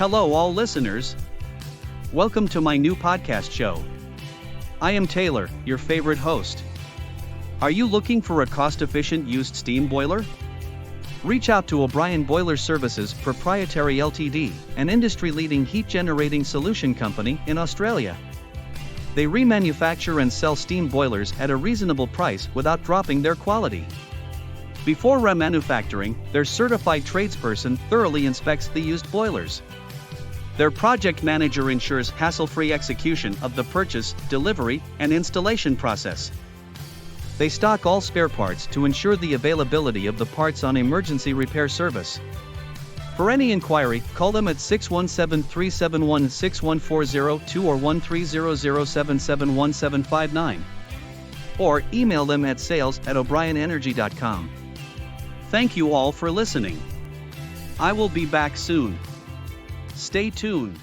Hello, all listeners. Welcome to my new podcast show. I am Taylor, your favorite host. Are you looking for a cost-efficient used steam boiler? Reach out to O'Brien Boiler Services Proprietary Ltd, an industry-leading heat-generating solution company in Australia. They remanufacture and sell steam boilers at a reasonable price without dropping their quality. Before remanufacturing, their certified tradesperson thoroughly inspects the used boilers. Their project manager ensures hassle-free execution of the purchase, delivery, and installation process. They stock all spare parts to ensure the availability of the parts on emergency repair service. For any inquiry, call them at 617-371-61402 or 1300771759. Or email them at sales@o'brienenergy.com. Thank you all for listening. I will be back soon. Stay tuned.